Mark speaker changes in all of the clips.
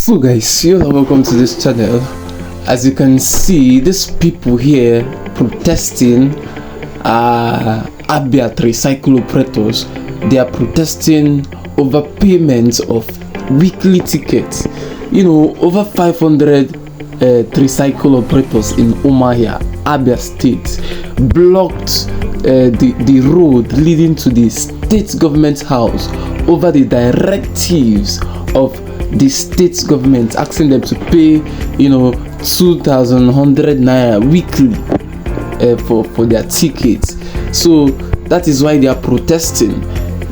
Speaker 1: So guys, you're welcome to this channel. As you can see, these people here protesting Abia Tricycle operators. They are protesting over payments of weekly tickets. You know, over 500 Tricycle operators in Umuahia, Abia State, blocked the road leading to the state government house over the directives of the state government, asking them to pay, 2,100 naira weekly for their tickets. So that is why they are protesting.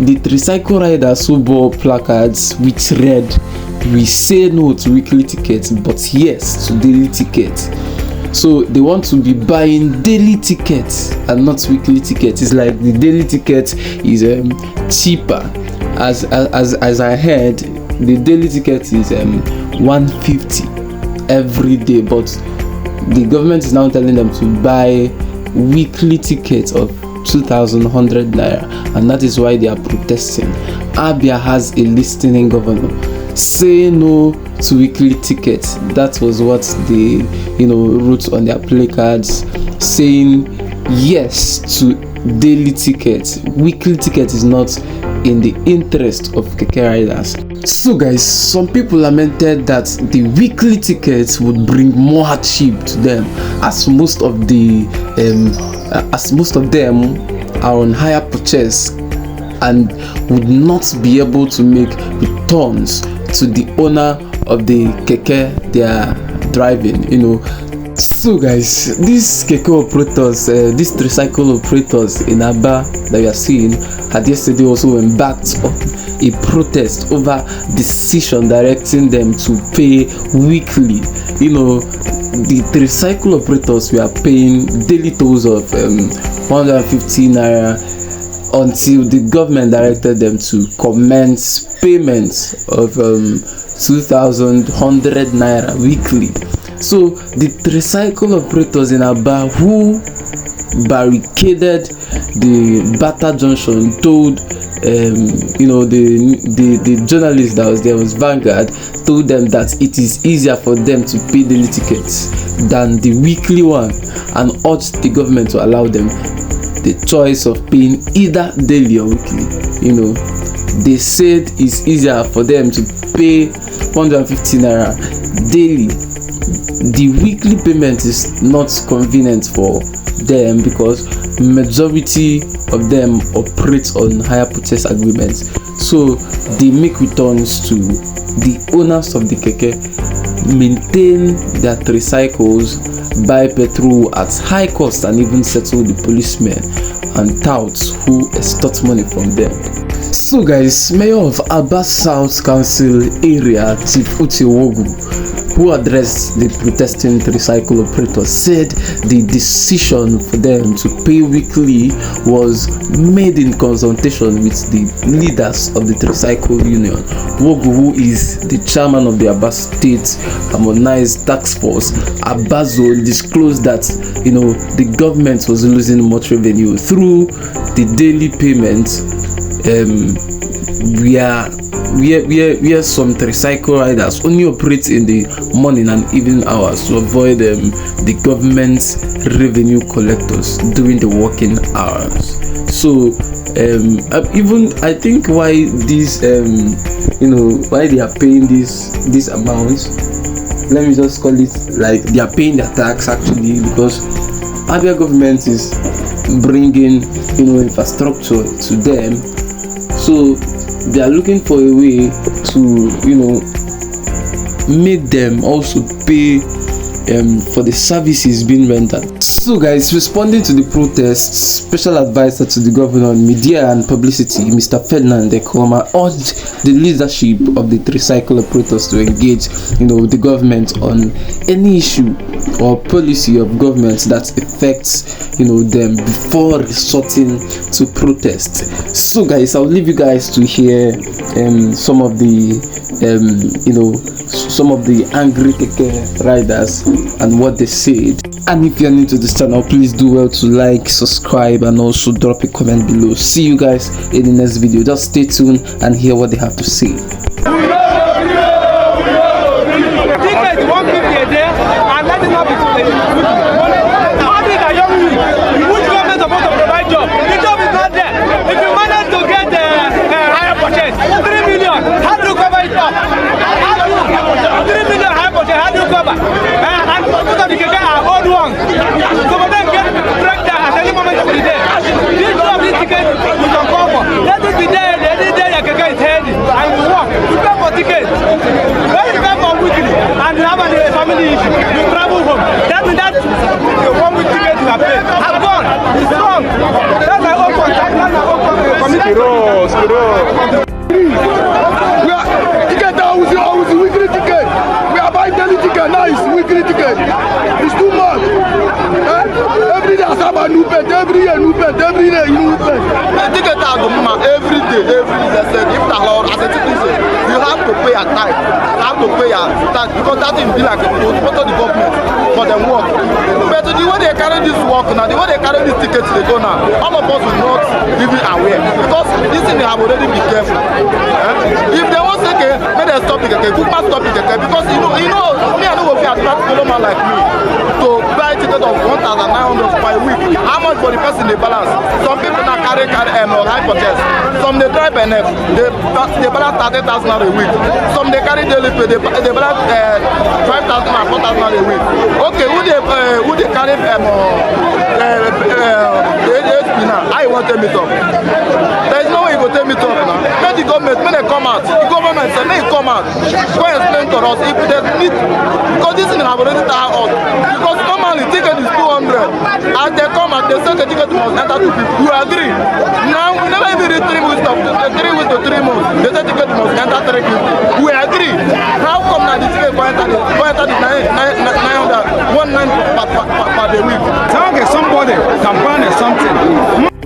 Speaker 1: The Tricycle riders who bore placards which read, "We say no to weekly tickets, but yes to daily tickets." So they want to be buying daily tickets and not weekly tickets. It's like the daily ticket is cheaper. As I heard, the daily ticket is 150 every day, but the government is now telling them to buy weekly tickets of 2,100 naira, and that is why they are protesting. Abia has a listening governor. Say no to weekly tickets. That was what they wrote on their placards, saying yes to daily tickets. Weekly ticket is not in the interest of Keke riders. So guys, some people lamented that the weekly tickets would bring more hardship to them, as most of them are on hire purchase and would not be able to make returns to the owner of the Keke they are driving. So guys, these Keke operators, these Tricycle operators in Aba that we are seeing, had yesterday also embarked on a protest over decision directing them to pay weekly. The Tricycle operators were paying daily tolls of 150 naira until the government directed them to commence payments of 2,100 naira weekly. So the Tricycle operators in Aba who barricaded the Bata Junction told the journalist that was there, was Vanguard, told them that it is easier for them to pay daily tickets than the weekly one, and urged the government to allow them the choice of paying either daily or weekly. They said it's easier for them to pay 150 naira daily. The weekly payment is not convenient for them because majority of them operate on hire purchase agreements, so they make returns to the owners of the Keke, maintain their tricycles, buy petrol at high cost, and even settle the policemen and touts who extort money from them. So guys, Mayor of Aba South Council area, Chief Otti, who addressed the protesting Tricycle operators, said the decision for them to pay weekly was made in consultation with the leaders of the Tricycle Union. Wogu, who is the chairman of the Abia State Harmonized Task Force, Abazo, disclosed that the government was losing much revenue through the daily payments. Where some Tricycle riders only operate in the morning and evening hours to avoid the government's revenue collectors during the working hours. So even I think why these why they are paying this amount, let me just call it like they are paying their tax actually, because Abia government is bringing infrastructure to them, so they are looking for a way to make them also pay for the services being rendered. So guys, responding to the protests, Special Advisor to the Governor on Media and Publicity, Mr. Ferdinand Ekoma, urged the leadership of the Tricycle operators to engage the government on any issue or policy of government that affects them before resorting to protest. So guys, I'll leave you guys to hear some of the angry Keke riders and what they said. And if you're new to this channel, please do well to like, subscribe, and also drop a comment below. See you guys in the next video. Just stay tuned and hear what they have to say.
Speaker 2: Ticket always weekly ticket. We are buying daily ticket. Now it's weekly ticket. It's too much. Every day I have a new pet. Every year new pet. Every day new pet. The ticket are the mama every day. If the law as a citizen, you have to pay a tax. You have to pay a tax because that will be like to sponsor the government for them work. But the way they carry this work now, the way they carry these tickets they go now, all of us will not even aware because this thing they have already been careful. If they want to say, may they stop it, good man stop it, because you know, me I know if you are not follow man like me to buy ticket of 1,900 per week. How much for the person they balance? Some people now carry hypothesis. Some they drive NF, they balance 30,000 a week. Some they carry daily pay, they balance 5,000 and 4,000 a week. Okay, who they carry HP now? How you want to meet up? There is no way you go take me up now. Let the government, when they come out, the government say, may come out, go explain to us if they need, because this thing have already tired us. Because normally ticket is 200. As they come out, they say the ticket must enter 250. You agree? Now we never even read 3 weeks to 3 months. They say ticket must enter 350. We agree. How come now the ticket go enter the 900, 19 per day week?
Speaker 3: Tell somebody can plan something.